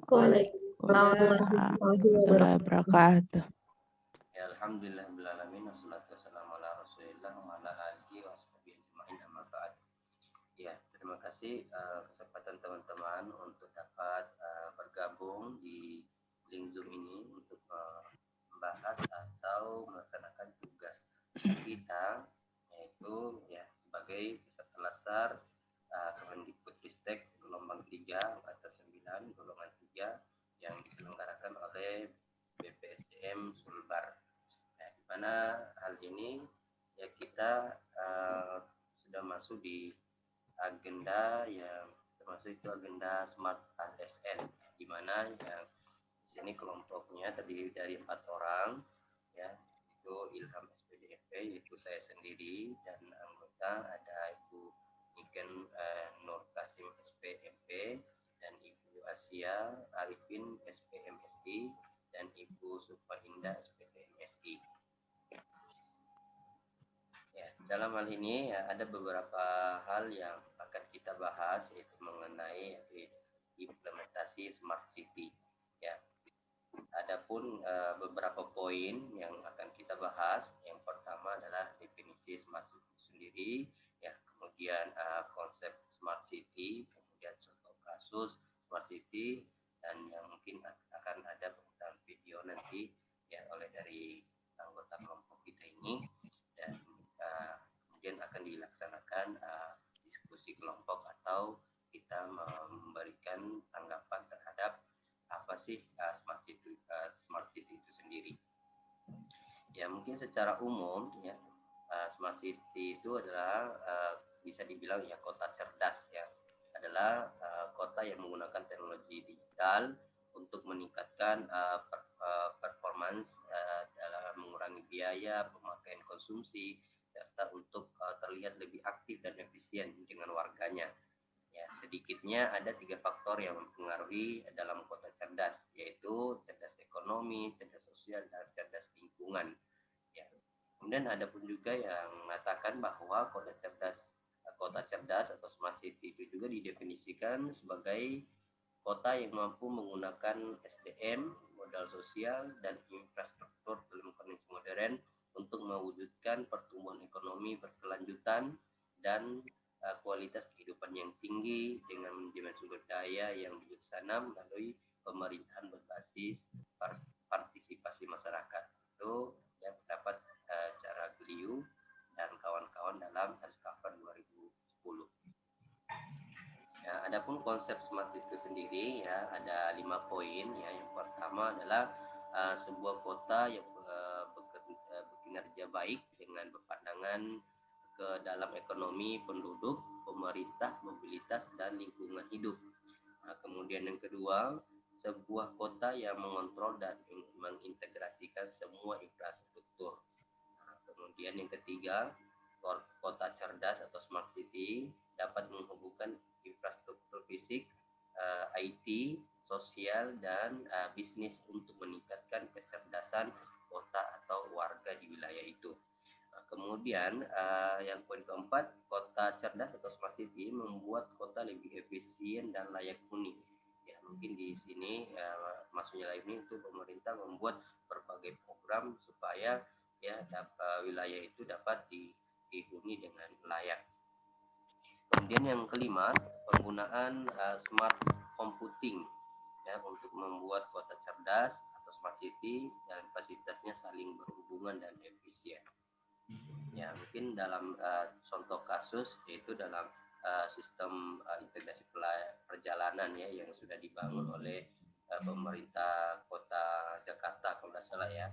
Waalaikumsalam Waalaikumsalam warahmatullahi warahmatullahi wabarakatuh. wabarakatuh. Ya, alhamdulillah bil alamin wassalatu wassalamu ala Rasulillah wa ala alihi washabihi ajmain amma ba'd. Ya, terima kasih kesempatan teman-teman untuk dapat bergabung di link Zoom ini untuk membahas atau melaksanakan tugas kita, yaitu ya sebagai peserta lasar Kemendikbudristek gelombang 3 angkatan 9 golongan 3 yang diselenggarakan oleh BPSDM Sulbar. Nah, di mana hal ini ya kita sudah masuk di agenda yang termasuk itu agenda Smart ASN, di mana yang di sini kelompoknya terdiri dari 4 orang, ya, itu Ilham SPDFP, yaitu saya sendiri, dan anggota ada Ibu Niken Nur Kasim SPMP, dan Ibu Asia Arifin SPMSI, dan Ibu Supahinda SPTMSI. Ya, dalam hal ini ya, ada beberapa hal yang akan kita bahas, yaitu mengenai implementasi Smart City. Ya, adapun beberapa poin yang akan kita bahas. Yang pertama adalah definisi Smart City sendiri, ya, kemudian konsep Smart City, kemudian contoh kasus Smart City, dan yang mungkin akan ada penggunaan video nanti ya oleh dari anggota kelompok kita ini, dan kemudian akan dilaksanakan diskusi kelompok atau kita memberikan tanggapan terhadap apa sih Smart City itu sendiri. Ya, mungkin secara umum ya, Smart City itu adalah bisa dibilang ya kota cerdas, ya, adalah kota yang menggunakan teknologi digital untuk meningkatkan performance dalam mengurangi biaya, pemakaian konsumsi, serta untuk terlihat lebih aktif dan efisien dengan warganya. Ya, sedikitnya ada 3 faktor yang mempengaruhi dalam kota cerdas, yaitu cerdas ekonomi, cerdas sosial, dan cerdas lingkungan. Ya. Kemudian ada pun juga yang mengatakan bahwa kota cerdas atau smart city itu juga didefinisikan sebagai kota yang mampu menggunakan SDM, modal sosial, dan infrastruktur dalam kondisi modern untuk mewujudkan pertumbuhan ekonomi berkelanjutan dan kualitas kehidupan yang tinggi dengan manajemen sumber daya yang bijaksana melalui pemerintahan berbasis partisipasi masyarakat. Itu ya pendapat cara Gliu dan kawan-kawan dalam Haskaper 2010. Ya, adapun konsep smart itu sendiri ya ada 5 poin ya. Yang pertama adalah sebuah kota yang berkinerja baik dengan berpandangan ke dalam ekonomi, penduduk, pemerintah, mobilitas, dan lingkungan hidup. Nah, kemudian yang kedua, sebuah kota yang mengontrol dan mengintegrasikan semua infrastruktur. Nah, kemudian yang ketiga, kota cerdas atau smart city dapat menghubungkan infrastruktur fisik, IT, sosial, dan bisnis untuk meningkatkan kecerdasan kota atau warga di wilayah itu. Nah, kemudian yang poin keempat, kota cerdas atau smart city membuat kota lebih efisien dan layak huni. Ya, mungkin di sini maksudnya ini itu pemerintah membuat berbagai program supaya ya wilayah itu dapat dihuni dengan layak. Kemudian yang kelima, penggunaan smart computing ya untuk membuat kota cerdas atau smart city dan fasilitasnya saling berhubungan dan efisien. Ya, mungkin dalam contoh kasus yaitu dalam sistem integrasi perjalanan ya yang sudah dibangun oleh pemerintah kota Jakarta kalau tidak salah ya.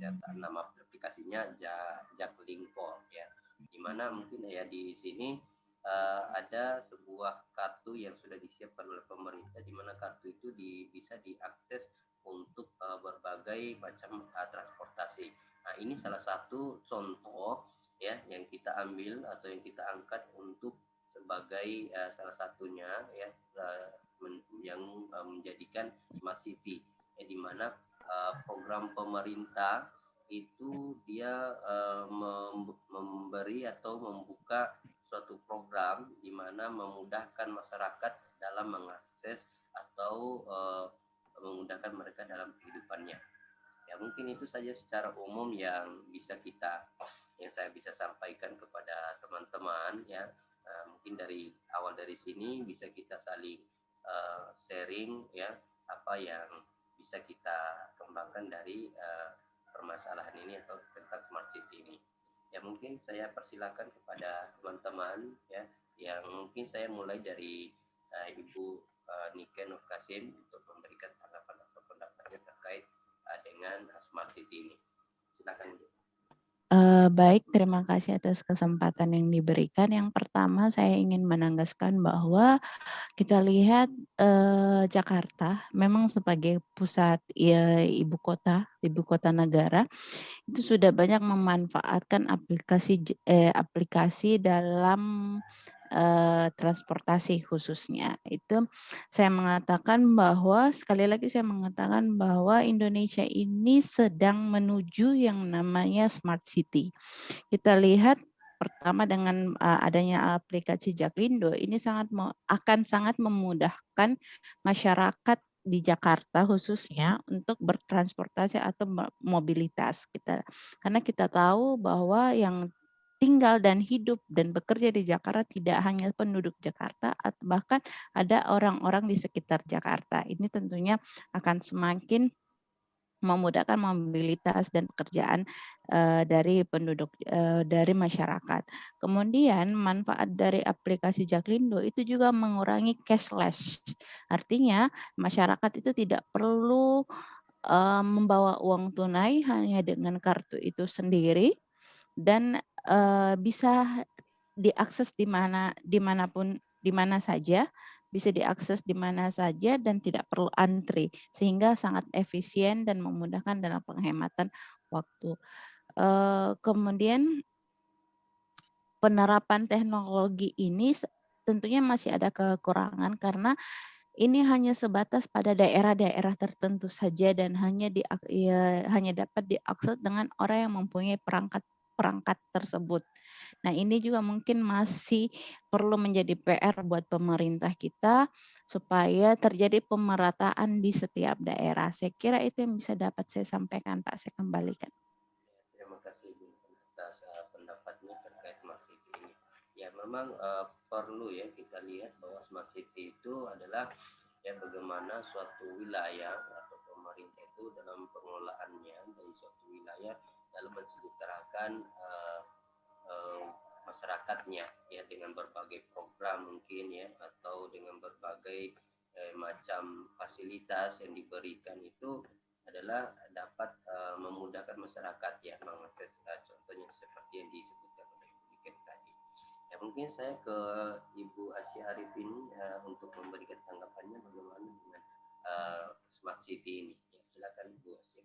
Ya, nama aplikasinya Jaklingko ya. Dimana mungkin ya di sini ada sebuah kartu yang sudah disiapkan oleh pemerintah, di mana kartu itu bisa diakses untuk berbagai macam transportasi. Nah, ini salah satu contoh ya yang kita ambil atau yang kita angkat untuk sebagai salah satunya ya yang menjadikan smart city ya, di mana program pemerintah itu dia memberi atau membuka suatu program di mana memudahkan masyarakat dalam mengakses atau memudahkan mereka dalam kehidupannya. Ya mungkin itu saja secara umum yang saya bisa sampaikan kepada teman-teman ya. Mungkin dari awal dari sini bisa kita saling sharing ya apa yang bisa kita kembangkan dari permasalahan ini atau tentang smart city ini. Ya mungkin saya persilakan kepada teman-teman ya yang mungkin saya mulai dari Ibu Niken Nur Kasim untuk memberikan tanggapan atau pendapatnya terkait dengan smart city ini. Silakan Bu. Baik, terima kasih atas kesempatan yang diberikan. Yang pertama, saya ingin menegaskan bahwa kita lihat Jakarta memang sebagai pusat ibu kota negara, itu sudah banyak memanfaatkan aplikasi dalam transportasi khususnya. Itu saya mengatakan bahwa sekali lagi saya mengatakan bahwa Indonesia ini sedang menuju yang namanya smart city. Kita lihat pertama dengan adanya aplikasi Jaklindo ini akan sangat memudahkan masyarakat di Jakarta khususnya untuk bertransportasi atau mobilitas kita. Karena kita tahu bahwa yang tinggal dan hidup dan bekerja di Jakarta tidak hanya penduduk Jakarta atau bahkan ada orang-orang di sekitar Jakarta. Ini tentunya akan semakin memudahkan mobilitas dan pekerjaan dari penduduk dari masyarakat. Kemudian manfaat dari aplikasi Jaklindo itu juga mengurangi cashless. Artinya masyarakat itu tidak perlu membawa uang tunai hanya dengan kartu itu sendiri dan bisa diakses dimanapun di mana saja, bisa diakses di mana saja dan tidak perlu antri sehingga sangat efisien dan memudahkan dalam penghematan waktu. Kemudian penerapan teknologi ini tentunya masih ada kekurangan karena ini hanya sebatas pada daerah-daerah tertentu saja dan hanya dapat diakses dengan orang yang mempunyai perangkat tersebut. Nah, ini juga mungkin masih perlu menjadi PR buat pemerintah kita supaya terjadi pemerataan di setiap daerah. Saya kira itu yang bisa dapat saya sampaikan, Pak. Saya kembalikan. Terima kasih Bu atas pendapatnya terkait smart city ini. Ya memang perlu ya kita lihat bahwa smart city itu adalah ya bagaimana suatu wilayah atau pemerintah itu dalam pengelolaannya dari suatu wilayah dalam mensejahterakan uh, masyarakatnya ya dengan berbagai program mungkin ya atau dengan berbagai macam fasilitas yang diberikan itu adalah dapat memudahkan masyarakat ya mengakses contohnya seperti yang disebutkan oleh Ibu tadi. Ya mungkin saya ke Ibu Asia Arifin untuk memberikan tanggapannya bagaimana dengan smart city ini. Ya, silakan Ibu Asia.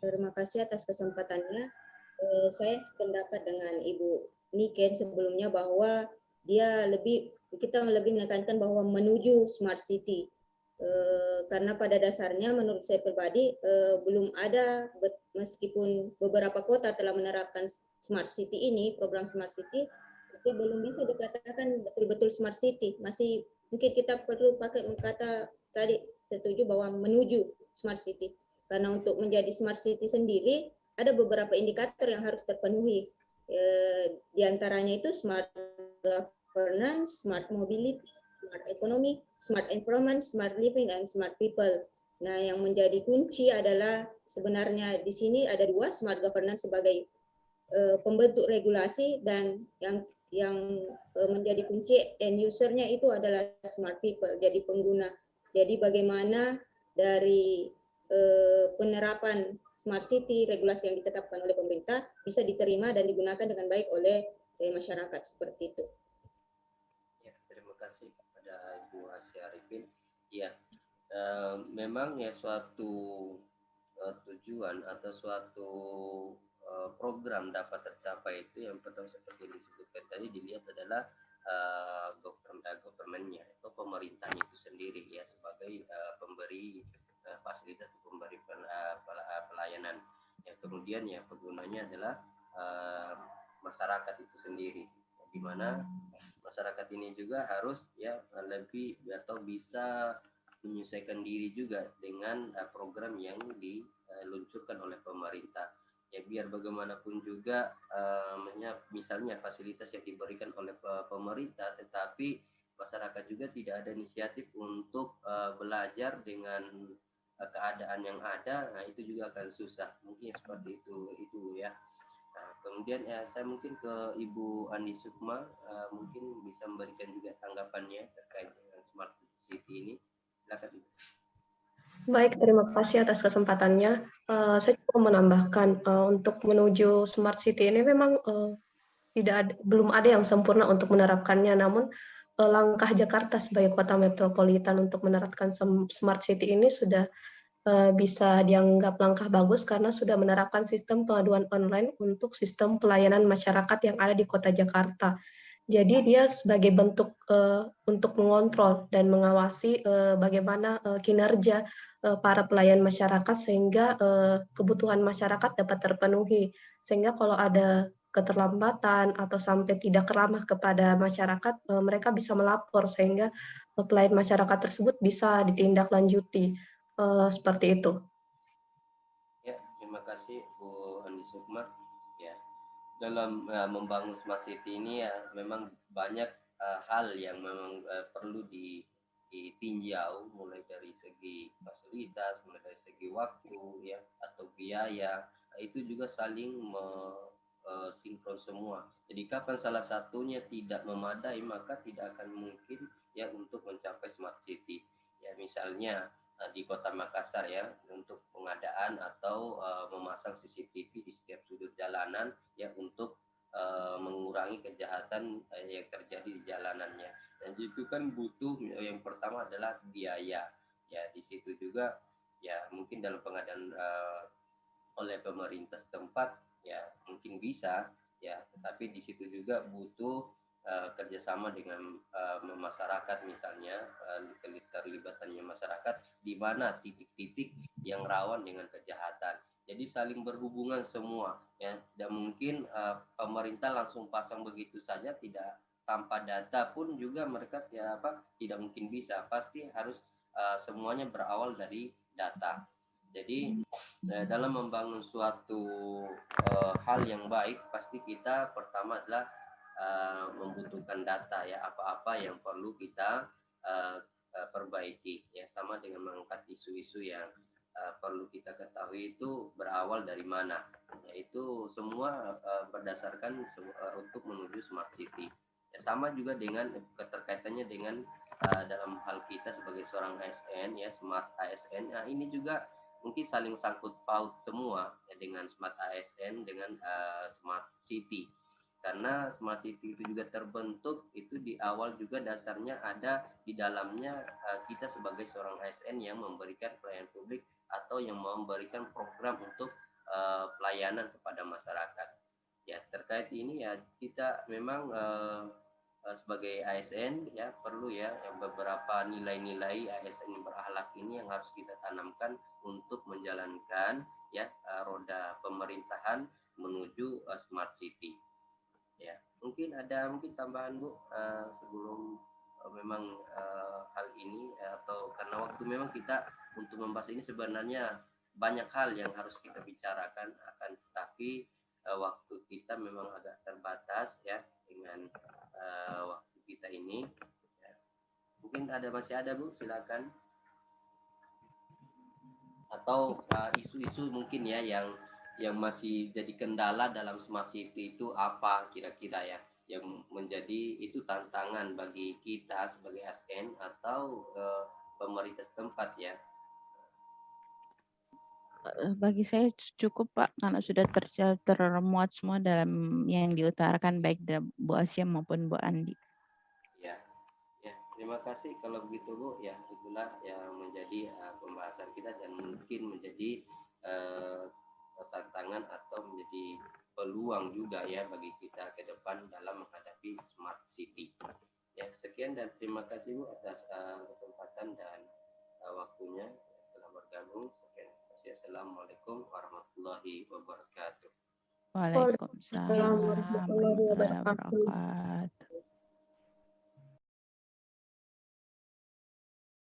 Terima kasih atas kesempatannya. Saya sependapat dengan Ibu Niken sebelumnya bahwa kita lebih menekankan bahwa menuju smart city. Karena pada dasarnya menurut saya pribadi belum ada, meskipun beberapa kota telah menerapkan smart city ini, program smart city, tapi belum bisa dikatakan betul-betul smart city. Masih mungkin kita perlu pakai kata tadi, setuju bahwa menuju smart city. Karena untuk menjadi smart city sendiri ada beberapa indikator yang harus terpenuhi. Di antaranya itu smart governance, smart mobility, smart economy, smart environment, smart living, dan smart people. Nah, yang menjadi kunci adalah sebenarnya di sini ada dua, smart governance sebagai pembentuk regulasi dan yang menjadi kunci end usernya itu adalah smart people, jadi pengguna. Jadi bagaimana dari penerapan smart city, regulasi yang ditetapkan oleh pemerintah bisa diterima dan digunakan dengan baik oleh masyarakat seperti itu. Ya, terima kasih kepada Ibu Asia Arifin. Ya, memang ya suatu tujuan atau suatu program dapat tercapai itu yang pertama seperti yang disebutkan tadi dilihat adalah government-nya atau pemerintahnya itu sendiri ya sebagai pemberi fasilitas pemberi pelayanan. Ya, kemudian ya penggunanya adalah masyarakat itu sendiri, di mana masyarakat ini juga harus ya lebih atau bisa menyesuaikan diri juga dengan program yang diluncurkan oleh pemerintah. Ya biar bagaimanapun juga misalnya fasilitas yang diberikan oleh pemerintah, tetapi masyarakat juga tidak ada inisiatif untuk belajar dengan keadaan yang ada, nah itu juga akan susah. Mungkin seperti itu ya. Nah, kemudian saya mungkin ke Ibu Andi Sukma, mungkin bisa memberikan juga tanggapannya terkait dengan Smart City ini. Silakan Ibu. Baik, terima kasih atas kesempatannya. Saya cuma menambahkan untuk menuju Smart City ini memang belum ada yang sempurna untuk menerapkannya, namun langkah Jakarta sebagai kota metropolitan untuk menerapkan Smart City ini sudah bisa dianggap langkah bagus karena sudah menerapkan sistem pengaduan online untuk sistem pelayanan masyarakat yang ada di kota Jakarta. Jadi dia sebagai bentuk untuk mengontrol dan mengawasi bagaimana kinerja para pelayan masyarakat sehingga kebutuhan masyarakat dapat terpenuhi. Sehingga kalau ada keterlambatan atau sampai tidak ramah kepada masyarakat, mereka bisa melapor sehingga pelayan masyarakat tersebut bisa ditindaklanjuti. Seperti itu. Ya, terima kasih Bu Andi Sukma. Ya, dalam membangun Smart City ini ya memang banyak hal yang memang perlu ditinjau, mulai dari segi fasilitas, mulai dari segi waktu ya atau biaya. Itu juga saling sinkron semua. Jadi kapan salah satunya tidak memadai, maka tidak akan mungkin ya untuk mencapai Smart City. Ya misalnya di Kota Makassar ya, untuk pengadaan atau memasang CCTV di setiap sudut jalanan ya untuk mengurangi kejahatan yang terjadi di jalanannya. Dan itu kan butuh, yang pertama adalah biaya. Ya di situ juga ya mungkin dalam pengadaan oleh pemerintah setempat ya mungkin bisa ya, tetapi di situ juga butuh kerjasama dengan masyarakat, misalnya keterlibatannya masyarakat di mana titik-titik yang rawan dengan kejahatan. Jadi saling berhubungan semua ya, dan mungkin pemerintah langsung pasang begitu saja tidak tanpa data pun juga mereka tidak mungkin bisa, pasti harus semuanya berawal dari data. Jadi dalam membangun suatu hal yang baik, pasti kita pertama adalah membutuhkan data ya, apa-apa yang perlu kita perbaiki ya, sama dengan mengangkat isu-isu yang perlu kita ketahui itu berawal dari mana, yaitu semua berdasarkan untuk menuju Smart City ya, sama juga dengan keterkaitannya dengan dalam hal kita sebagai seorang ASN ya, Smart ASN. Nah ini juga mungkin saling sangkut paut semua ya, dengan Smart ASN dengan Smart City, karena Smart City itu juga terbentuk itu di awal juga dasarnya ada di dalamnya kita sebagai seorang ASN yang memberikan pelayanan publik atau yang memberikan program untuk pelayanan kepada masyarakat. Ya terkait ini ya kita memang sebagai ASN ya perlu ya yang beberapa nilai-nilai ASN yang berakhlak ini yang harus kita tanamkan untuk menjalankan ya roda pemerintahan menuju Smart City. Ya mungkin tambahan Bu sebelum memang hal ini atau karena waktu memang kita untuk membahas ini sebenarnya banyak hal yang harus kita bicarakan, akan tetapi waktu kita memang agak terbatas ya dengan waktu kita ini ya. Mungkin masih ada Bu, silakan, atau isu-isu mungkin ya yang masih jadi kendala dalam Smart City itu apa kira-kira ya, yang menjadi itu tantangan bagi kita sebagai ASN atau pemerintah setempat ya. Bagi saya cukup Pak, karena sudah termuat semua dalam yang diutarakan baik dari Bu Asia maupun Bu Andi. Ya, terima kasih kalau begitu Bu. Ya itulah yang menjadi pembahasan kita dan mungkin menjadi tantangan atau menjadi peluang juga ya bagi kita ke depan dalam menghadapi Smart City. Ya sekian dan terima kasih Bu atas kesempatan dan waktunya telah bergabung. Sekian. Assalamualaikum warahmatullahi wabarakatuh. Waalaikumsalam Warahmatullahi warahmatullahi wabarakatuh. wabarakatuh.